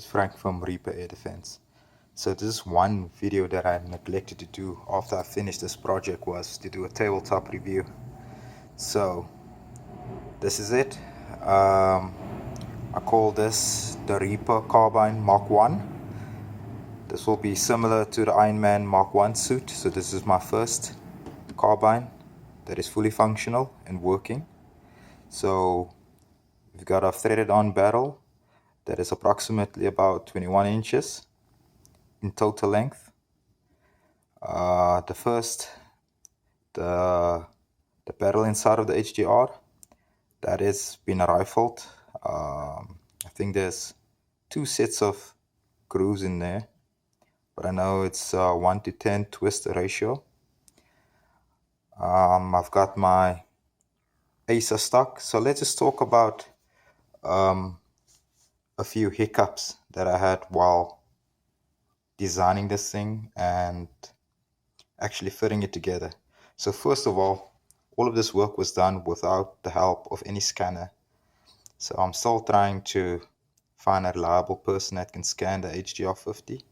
is Frank from Reaper Air Defense. So this is one video that I neglected to do after I finished this project, was to do a tabletop review. So this is it. I call this the Reaper Carbine Mk1. This will be similar to the Iron Man Mk1 suit. So this is my first carbine that is fully functional and working. So we've got a threaded on barrel that is approximately about 21 inches in total length. The barrel inside of the HDR, that is been rifled. I think there's 2 sets of grooves in there, but I know it's 1 to 10 twist ratio. I've got my Acer stock. So let's just talk about a few hiccups that I had while designing this thing and actually fitting it together. So first of all of this work was done without the help of any scanner. So I'm still trying to find a reliable person that can scan the HDR50,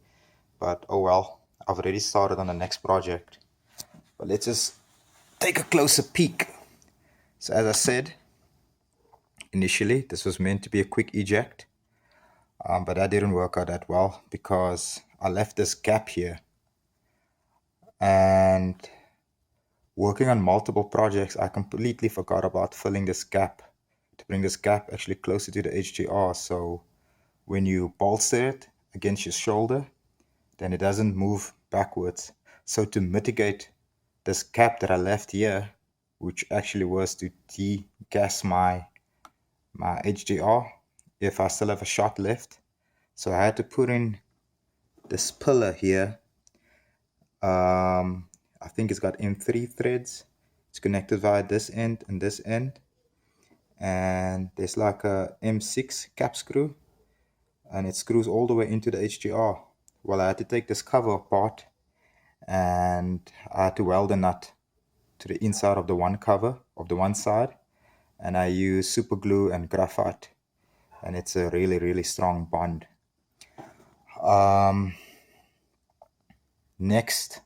but oh well, I've already started on the next project. But let's just take a closer peek. So as I said, initially this was meant to be a quick eject, but that didn't work out that well because I left this gap here, and working on multiple projects I completely forgot about filling this gap to bring this gap actually closer to the HDR, so when you bolster it against your shoulder, then it doesn't move backwards. So to mitigate this gap that I left here, which actually was to de-gas my HDR if I still have a shot left, so I had to put in this pillar here. I think it's got M3 threads. It's connected via this end and this end, and there's like a M6 cap screw, and it screws all the way into the HDR. Well, I had to take this cover apart and I had to weld a nut to the inside of the one cover of the one side, and I use super glue and graphite, and it's a really strong bond. Next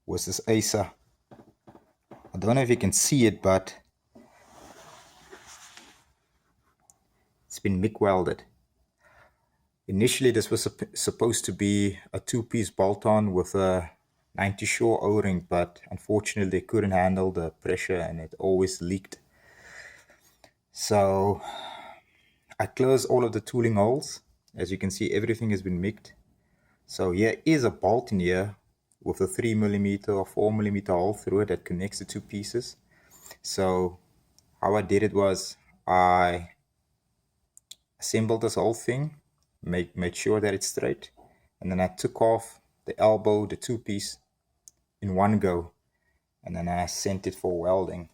was this Acer. I don't know if you can see it, but it's been MIG welded. Initially this was supposed to be a 2-piece bolt-on with a 90 Shore O-ring, but unfortunately they couldn't handle the pressure and it always leaked. So I closed all of the tooling holes. As you can see, everything has been MIG'd. So here is a bolt in here with a 3mm or 4mm hole through it that connects the 2 pieces. So how I did it was I assembled this whole thing, made sure that it's straight, and then I took off the elbow, the 2-piece, in one go, and then I sent it for welding.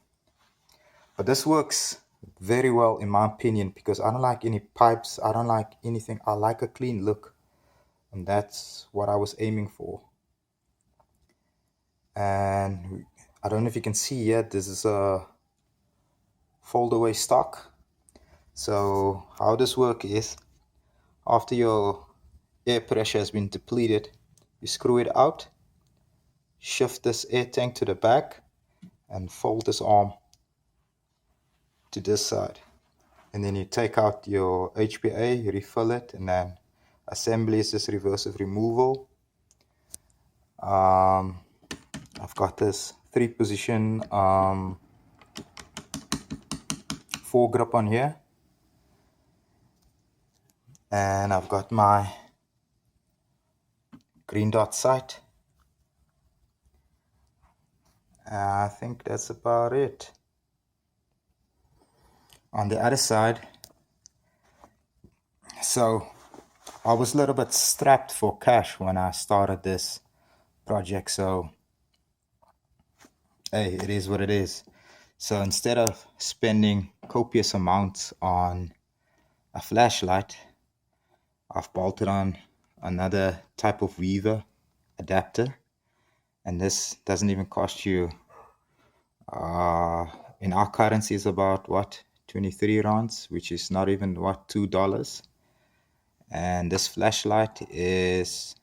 But this works very well in my opinion, because I don't like any pipes, I don't like anything. I like a clean look, and that's what I was aiming for. And I don't know if you can see yet, this is a fold away stock. So how this works is, after your air pressure has been depleted, you screw it out, shift this air tank to the back, and fold this arm to this side, and then you take out your HPA, you refill it, and then assembly is this reversive removal. I've got this 3-position foregrip on here, and I've got my green dot sight. I think that's about it. On the other side, so I was a little bit strapped for cash when I started this project, so hey, it is what it is. So instead of spending copious amounts on a flashlight, I've bolted on another type of weaver adapter, and this doesn't even cost you, in our currency is about what, 23 rands, which is not even what, $2. And this flashlight is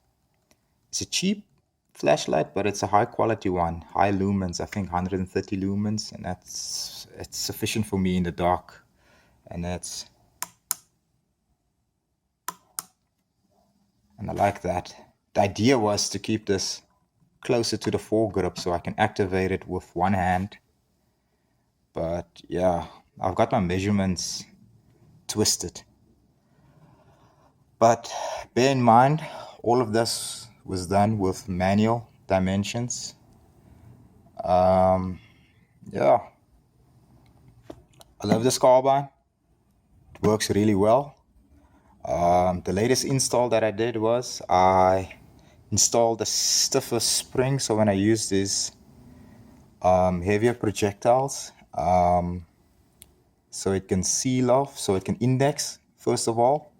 it's a cheap flashlight, but it's a high quality one, high lumens, I think 130 lumens, and it's sufficient for me in the dark. And I like that. The idea was to keep this closer to the foregrip so I can activate it with one hand. But yeah, I've got my measurements twisted. But bear in mind, all of this was done with manual dimensions. Yeah, I love this carbine. It works really well. The latest install that I did was I installed a stiffer spring, so when I use these heavier projectiles, so it can seal off, so it can index first of all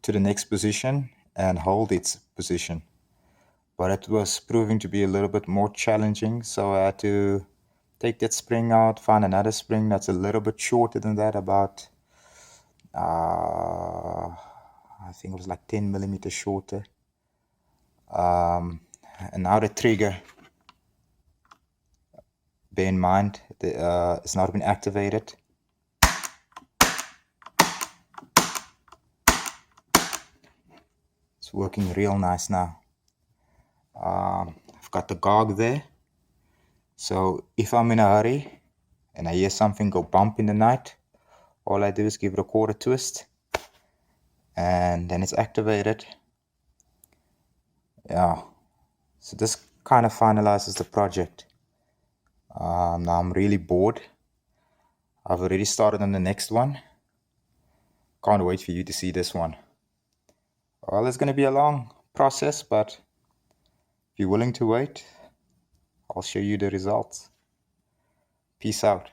to the next position and hold its position. But it was proving to be a little bit more challenging, so I had to take that spring out, find another spring that's a little bit shorter than that, about I think it was like 10 millimeters shorter. And now the trigger, bear in mind, it's not been activated. It's working real nice now. I've got the gog there, so if I'm in a hurry and I hear something go bump in the night, all I do is give it a quarter twist and then it's activated. Yeah, so this kind of finalizes the project. Now I'm really bored. I've already started on the next one. Can't wait for you to see this one. Well, it's going to be a long process, but if you're willing to wait, I'll show you the results. Peace out.